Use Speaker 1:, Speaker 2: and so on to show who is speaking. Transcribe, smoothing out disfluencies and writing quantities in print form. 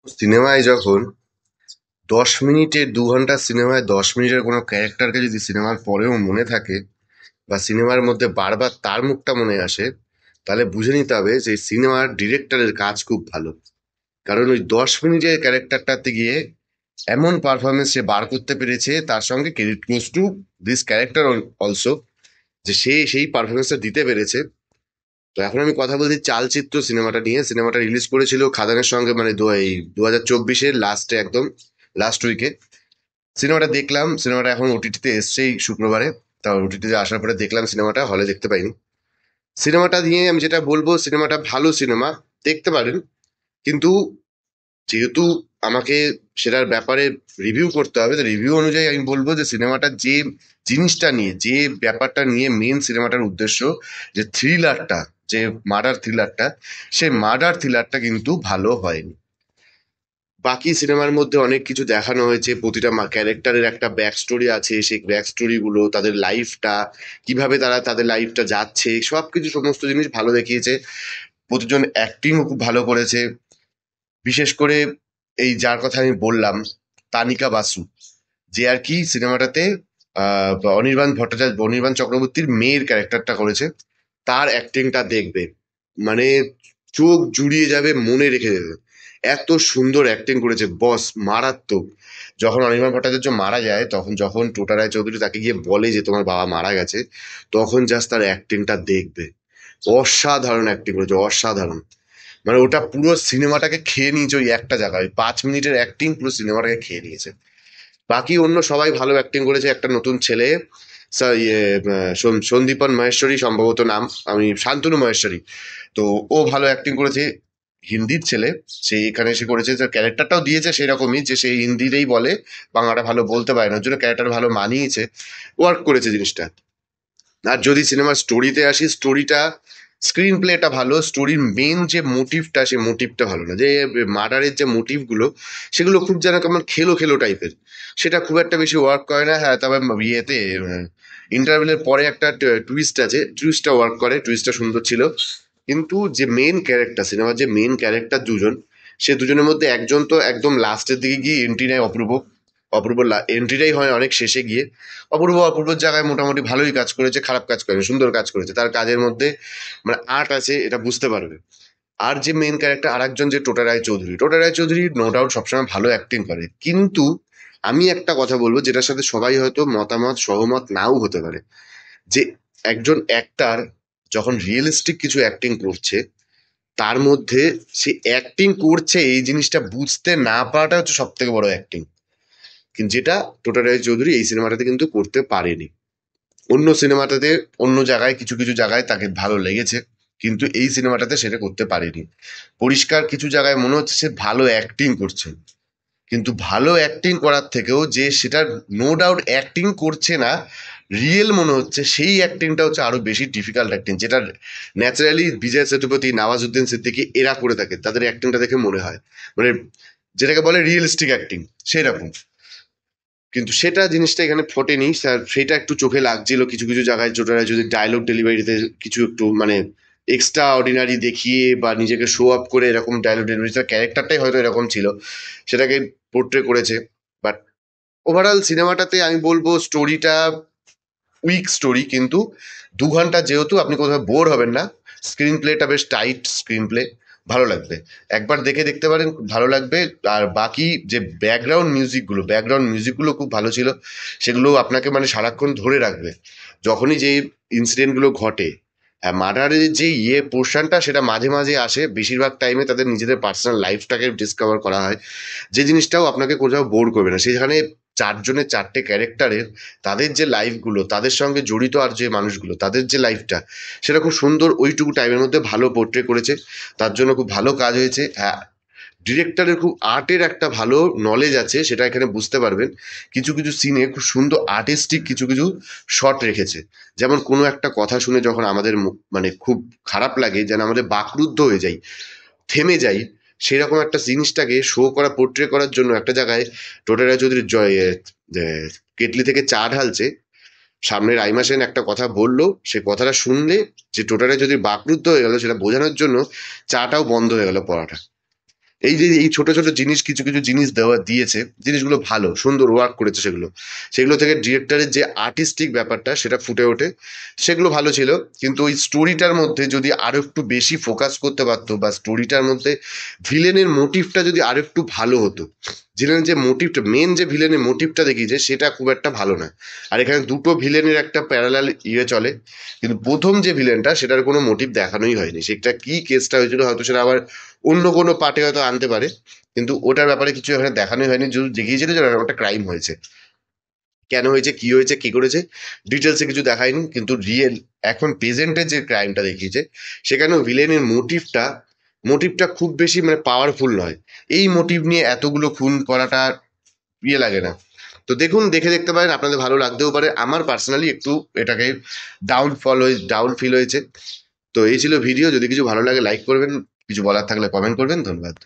Speaker 1: সিনেমায় যখন 10 মিনিটের 2 ঘন্টার সিনেমায় 10 মিনিটের কোনো ক্যারেক্টারকে যদি সিনেমার পরেও মনে থাকে বা সিনেমার মধ্যে বারবার তার মুখটা মনে আসে, তাহলে বুঝে নিতে হবে যে সিনেমার ডিরেক্টরের কাজ খুব ভালো। কারণ ওই 10 মিনিটের ক্যারেক্টারটাতে গিয়ে এমন পারফরমেন্স সে বার করতে পেরেছে, তার সঙ্গে credit goes to this character also, যে সে সেই পারফরমেন্সটা দিতে পেরেছে। তো এখন আমি কথা বলছি চালচিত্র সিনেমাটা নিয়ে। সিনেমাটা রিলিজ করেছিল খাদানের সঙ্গে, মানে এই 2024-এর লাস্টে, একদম লাস্ট উইকে সিনেমাটা দেখলাম। সিনেমাটা এখন ওটিটিতে এসছেই শুক্রবারে। তা ওটিটিতে আসার পরে দেখলাম, সিনেমাটা হলে দেখতে পাইনি। সিনেমাটা নিয়ে আমি যেটা বলবো, সিনেমাটা ভালো সিনেমা, দেখতে পারেন। কিন্তু যেহেতু আমাকে সেটার ব্যাপারে রিভিউ করতে হবে, তো রিভিউ অনুযায়ী আমি বলবো যে সিনেমাটা যে জিনিসটা নিয়ে, যে ব্যাপারটা নিয়ে মেন সিনেমাটার উদ্দেশ্য, যে থ্রিলারটা, যে মার্ডার থ্রিলারটা, সেই মার্ডার থ্রিলারটা কিন্তু ভালো হয়নি। বাকি সিনেমার মধ্যে অনেক কিছু দেখানো হয়েছে, প্রতিটা ক্যারেক্টারের একটা ব্যাক স্টোরি আছে, সেই ব্যাক স্টোরি গুলো, তাদের লাইফটা কিভাবে তারা তাদের লাইফটা যাচ্ছে, সবকিছু সমস্ত জিনিস ভালো দেখিয়েছে। প্রতিজন অ্যাক্টিংও খুব ভালো করেছে। বিশেষ করে এই যার কথা আমি বললাম, তানিকা বাসু, যে আর কি সিনেমাটাতে আহ অনির্বাণ চক্রবর্তীর মেয়ের ক্যারেক্টারটা করেছে, তার অ্যাক্টিংটা দেখবে, মানে চোখ জুড়িয়ে যাবে, মনে রেখে দেবে। এত সুন্দর অ্যাক্টিং করেছে বস, মারাত্মক। যখন অনির্বাণ ভট্টাচার্য মারা যায়, তখন যখন টোটা রায়চৌধুরী তাকে গিয়ে বলে যে তোমার বাবা মারা গেছে, তখন জাস্ট তার অ্যাক্টিংটা দেখবে। অসাধারণ অ্যাক্টিং করেছে, অসাধারণ। মানে ওটা পুরো সিনেমাটাকে খেয়ে নিয়েছে, ওই একটা জায়গায় 5 মিনিটের অ্যাক্টিং পুরো সিনেমাটাকে খেয়ে নিয়েছে। বাকি অন্য সবাই ভালো অ্যাক্টিং করেছে। একটা নতুন ছেলে, সন্দীপন মহেশ্বরী সম্ভবত নাম, আমি শান্তনু মহেশ্বরী। তো ও ভালো অ্যাক্টিং করেছে, হিন্দির ছেলে। সে এখানে এসে করেছে, ক্যারেক্টারটাও দিয়েছে সেরকমই, যে সে হিন্দিতেই বলে, বাংলাটা ভালো বলতে পারে না, ওর জন্য ক্যারেক্টার ভালো মানিয়েছে, ওয়ার্ক করেছে জিনিসটা। আর যদি সিনেমার স্টোরিতে আসি, স্টোরিটা, স্ক্রিন প্লেটা ভালো, স্টোরির মেন যে মোটিভটা, সেই মোটিভটা ভালো না। যে মার্ডারের যে মোটিভগুলো, সেগুলো খুব যেন কেমন খেলো খেলো টাইপের, সেটা খুব একটা বেশি ওয়ার্ক করে না। হ্যাঁ, তবে ইয়েতে ইন্টারভেলের পরে একটা টুইস্ট আছে, টুইস্টটা ওয়ার্ক করে, টুইস্টটা সুন্দর ছিল। কিন্তু যে মেন ক্যারেক্টার, সিনেমার যে মেন ক্যারেক্টার দুজন, সে দুজনের মধ্যে একজন তো একদম লাস্টের দিকে গিয়ে এন্ট্রি নেয়, অপূর্ব। অপূর্ব এন্ট্রিটাই হয় অনেক শেষে গিয়ে। অপূর্বর জায়গায় মোটামুটি ভালোই কাজ করেছে, খারাপ কাজ করেনি, সুন্দর কাজ করেছে। তার কাজের মধ্যে মানে আর্ট আছে, এটা বুঝতে পারবে। আর যে মেন ক্যারেক্টার আর একজন, যে টোটা রায় চৌধুরী নো ডাউট সবসময় ভালো অ্যাক্টিং করে, কিন্তু আমি একটা কথা বলবো যেটার সাথে সবাই হয়তো মতামত সহমত নাও হতে পারে, যে একজন অ্যাক্টার যখন রিয়েলিস্টিক কিছু অ্যাক্টিং করছে, তার মধ্যে সে অ্যাক্টিং করছে এই জিনিসটা বুঝতে না পারাটা হচ্ছে সব থেকে বড় অ্যাক্টিং। কিন্তু যেটা টোটা রায় চৌধুরী এই সিনেমাটাতে কিন্তু করতে পারেনি। অন্য সিনেমাটাতে, অন্য জায়গায়, কিছু কিছু জায়গায় তাকে ভালো লেগেছে, কিন্তু এই সিনেমাটাতে সেটা করতে পারেনি। পরিষ্কার কিছু জায়গায় মনে হচ্ছে সে ভালো অ্যাক্টিং করছে, কিন্তু ভালো অ্যাক্টিং করার থেকেও যে সেটা নো ডাউট অ্যাক্টিং করছে না, রিয়েল মনে হচ্ছে, সেই অ্যাক্টিংটা হচ্ছে আরো বেশি ডিফিকাল্ট অ্যাক্টিং, যেটা ন্যাচারালি বিজয় সেতুপতি, নওয়াজুদ্দিন সিদ্দিকী এরা করে থাকে, তাদের অ্যাক্টিংটা দেখে মনে হয়, মানে যেটাকে বলে রিয়েলিস্টিক অ্যাক্টিং, সেরকম। কিন্তু সেটা জিনিসটা এখানে ফোটেনি স্যার, সেটা একটু চোখে লাগছিল কিছু কিছু জায়গায়। জোটারা যদি ডায়লগ ডেলিভারিতে কিছু একটু মানে এক্সট্রা অর্ডিনারি দেখিয়ে বা নিজেকে শো আপ করে এরকম ডায়লগ ডেলিভারি, তার ক্যারেক্টারটাই হয়তো এরকম ছিল, সেটাকে পোর্ট্রে করেছে। বাট ওভারঅল সিনেমাটাতে আমি বলবো স্টোরিটা উইক স্টোরি, কিন্তু 2 ঘন্টা যেহেতু আপনি কোথাও বোর হবেন না। স্ক্রিন প্লেটা বেশ টাইট স্ক্রিন প্লে, ভালো লাগবে। একবার দেখে দেখতে পারেন, খুব ভালো লাগবে। আর বাকি যে ব্যাকগ্রাউন্ড মিউজিকগুলো খুব ভালো ছিল, সেগুলো আপনাকে মানে সারাক্ষণ ধরে রাখবে। যখনই যে ইনসিডেন্টগুলো ঘটে, হ্যাঁ, মার্ডারের যে পোর্শনটা সেটা মাঝে মাঝে আসে, বেশিরভাগ টাইমে তাদের নিজেদের পার্সোনাল লাইফটাকে ডিসকভার করা হয়, যে জিনিসটাও আপনাকে কোথাও বোর করবে না। সেখানে চারজনের চারটে ক্যারেক্টারের, তাদের যে লাইফগুলো, তাদের সঙ্গে জড়িত আর যে মানুষগুলো, তাদের যে লাইফটা, সেটা খুব সুন্দর ওইটুকু টাইমের মধ্যে ভালো পোর্ট্রে করেছে। তার জন্য খুব ভালো কাজ হয়েছে। হ্যাঁ, ডিরেক্টরের খুব আর্টের একটা ভালো নলেজ আছে, সেটা এখানে বুঝতে পারবেন। কিছু কিছু সিনে খুব সুন্দর আর্টিস্টিক কিছু কিছু শট রেখেছে। যেমন কোনো একটা কথা শুনে যখন আমাদের মানে খুব খারাপ লাগে, যেন আমাদের বাকরুদ্ধ হয়ে যাই, থেমে যাই, সেরকম একটা জিনিসটাকে শো করা, পোর্ট্রে করার জন্য একটা জায়গায় টোটা রায়চৌধুরী কেটলি থেকে চা ঢালছে, সামনে রাইমা সেন একটা কথা বললো, সে কথাটা শুনলে যে টোটারে যদি বাকরুদ্ধ হয়ে গেল, সেটা বোঝানোর জন্য চাটাও বন্ধ হয়ে গেল পড়াটা। এই যে এই ছোট ছোট জিনিস, কিছু কিছু জিনিস দিয়েছে, জিনিসগুলো ভালো সুন্দর ওয়ার্ক করেছে, সেগুলো সেগুলো থেকে ডিরেক্টরের যে আর্টিস্টিক ব্যাপারটা সেটা ফুটে ওঠে, সেগুলো ভালো ছিল। কিন্তু ওই স্টোরিটার মধ্যে যদি আরো একটু বেশি ফোকাস করতে পারতো, বা স্টোরিটার মধ্যে ভিলেনের মোটিভটা যদি আরো একটু ভালো হতো, ভিলেনের যে মোটিভটা, মেন যে ভিলেনের মোটিভটা দেখিয়েছে সেটা খুব একটা ভালো না। আর এখানে দুটো ভিলেনের একটা প্যারালাল চলে, কিন্তু প্রথম যে ভিলেনটা সেটার কোনো মোটিভ দেখানোই হয়নি। সেটা কি কেসটা হয়েছিল হয়তো সেটা আবার অন্য কোনো পার্টে হয়তো আনতে পারে, কিন্তু ওটার ব্যাপারে কিছু এখানে দেখানোই হয়নি। যদি দেখিয়েছিল যে ওটা ক্রাইম হয়েছে, কেন হয়েছে, কি হয়েছে, কি করেছে, ডিটেলসে কিছু দেখায়নি। কিন্তু রিয়েল এখন প্রেজেন্টের যে ক্রাইমটা দেখিয়েছে, সেখানেও ভিলেনের মোটিভটা খুব বেশি মানে পাওয়ারফুল নয়। এই মোটিভ নিয়ে এতগুলো খুন করাটা লাগে না। তো দেখুন, দেখতে পারেন, আপনাদের ভালো লাগতেও পারে। আমার পার্সোনালি একটু এটাকে ডাউন ফিল হয়েছে। তো এই ছিল ভিডিও। যদি কিছু ভালো লাগে লাইক করবেন, কিছু বলার থাকলে কমেন্ট করবেন। ধন্যবাদ।